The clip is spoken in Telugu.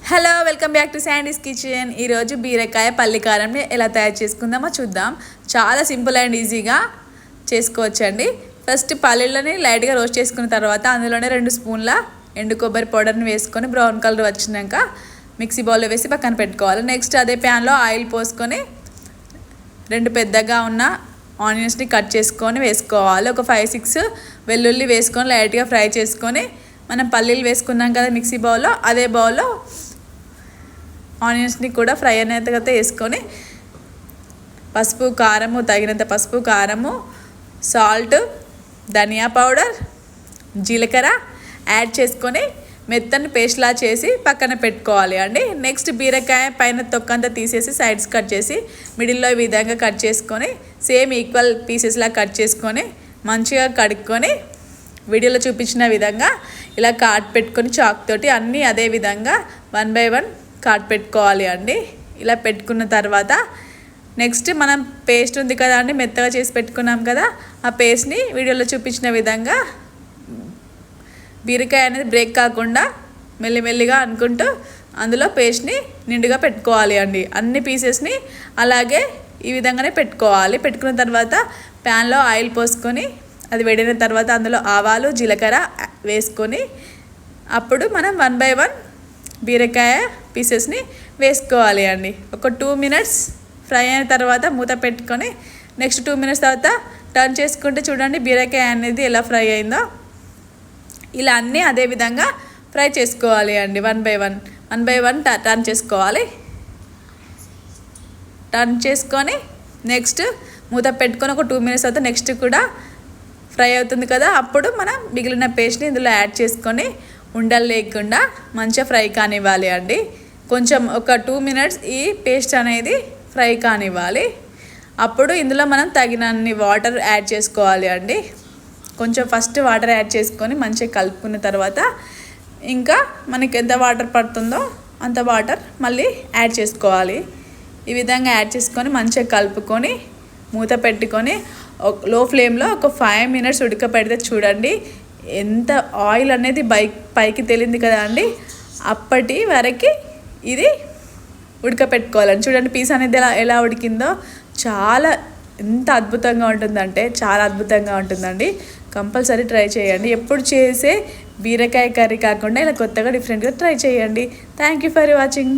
Hello welcome back to sandies kitchen. ఈరోజు బీరకాయ పల్లి కారంని ఎలా తయారు చేసుకుందామో చూద్దాం. చాలా సింపుల్ అండ్ ఈజీగా చేసుకోవచ్చండి. ఫస్ట్ పల్లీలని లైట్గా రోస్ట్ చేసుకున్న తర్వాత అందులోనే 2 స్పూన్ల ఎండు కొబ్బరి పౌడర్ని వేసుకొని బ్రౌన్ కలర్ వచ్చినాక మిక్సీ బౌల్లో వేసి పక్కన పెట్టుకోవాలి. నెక్స్ట్ అదే ప్యాన్లో ఆయిల్ పోసుకొని 2 పెద్దగా ఉన్న ఆనియన్స్ని కట్ చేసుకొని వేసుకోవాలి. ఒక 5-6 వెల్లుల్లి వేసుకొని లైట్గా ఫ్రై చేసుకొని మనం పల్లీలు వేసుకున్నాం కదా మిక్సీ బౌల్లో, అదే బౌల్లో ఆనియన్స్ని కూడా ఫ్రై అయిన తర్వాత వేసుకొని పసుపు కారము తగినంత పసుపు కారము సాల్ట్ ధనియా పౌడర్ జీలకర్ర యాడ్ చేసుకొని మెత్తని పేస్ట్లా చేసి పక్కన పెట్టుకోవాలి అండి. నెక్స్ట్ బీరకాయ పైన తొక్కంతా తీసేసి సైడ్స్ కట్ చేసి మిడిల్లో ఈ విధంగా కట్ చేసుకొని సేమ్ ఈక్వల్ పీసెస్లా కట్ చేసుకొని మంచిగా కడుక్కొని వీడియోలో చూపించిన విధంగా ఇలా కాట్ పెట్టుకొని చాక్ తోటి అన్నీ అదే విధంగా 1 by 1 కాట్ పెట్టుకోవాలి అండి. ఇలా పెట్టుకున్న తర్వాత నెక్స్ట్ మనం పేస్ట్ ఉంది కదా అండి, మెత్తగా చేసి పెట్టుకున్నాం కదా, ఆ పేస్ట్ని వీడియోలో చూపించిన విధంగా బీరకాయ అనేది బ్రేక్ కాకుండా మెల్లిమెల్లిగా అనుకుంటూ అందులో పేస్ట్ని నిండుగా పెట్టుకోవాలి అండి. అన్ని పీసెస్ని అలాగే ఈ విధంగానే పెట్టుకోవాలి. పెట్టుకున్న తర్వాత ప్యాన్లో ఆయిల్ పోసుకొని అది వేడిన తర్వాత అందులో ఆవాలు జీలకర్ర వేసుకొని అప్పుడు మనం 1 by 1 బీరకాయ పీసెస్ని వేసుకోవాలి అండి. ఒక 2 minutes ఫ్రై అయిన తర్వాత మూత పెట్టుకొని నెక్స్ట్ 2 minutes తర్వాత టర్న్ చేసుకుంటే చూడండి బీరకాయ అనేది ఎలా ఫ్రై అయిందో. ఇలా అన్నీ అదే విధంగా ఫ్రై చేసుకోవాలి అండి. 1 by 1 టర్న్ చేసుకోవాలి. టర్న్ చేసుకొని నెక్స్ట్ మూత పెట్టుకొని ఒక 2 minutes తర్వాత నెక్స్ట్ కూడా ఫ్రై అవుతుంది కదా, అప్పుడు మనం మిగిలిన పేస్ట్ని ఇందులో యాడ్ చేసుకొని ఉండలు లేకుండా మంచిగా ఫ్రై కానివ్వాలి అండి. కొంచెం ఒక 2 minutes ఈ పేస్ట్ అనేది ఫ్రై కానివ్వాలి. అప్పుడు ఇందులో మనం తగినన్ని వాటర్ యాడ్ చేసుకోవాలి అండి. కొంచెం ఫస్ట్ వాటర్ యాడ్ చేసుకొని మంచిగా కలుపుకున్న తర్వాత ఇంకా మనకి ఎంత వాటర్ పడుతుందో అంత వాటర్ మళ్ళీ యాడ్ చేసుకోవాలి. ఈ విధంగా యాడ్ చేసుకొని మంచిగా కలుపుకొని మూత పెట్టుకొని లో ఫ్లేమ్లో ఒక 5 minutes ఉడకపెడితే చూడండి ఎంత ఆయిల్ అనేది పైకి తేలింది కదా అండి. అప్పటి వరకు ఇది ఉడకపెట్టుకోవాలండి. చూడండి పీస్ అనేది ఎలా ఉడికిందో, చాలా ఎంత అద్భుతంగా ఉంటుందంటే చాలా అద్భుతంగా ఉంటుందండి. కంపల్సరీ ట్రై చేయండి. ఎప్పుడు చేసే బీరకాయ కర్రీ కాకుండా ఇలా కొత్తగా డిఫరెంట్గా ట్రై చేయండి. Thank you for watching.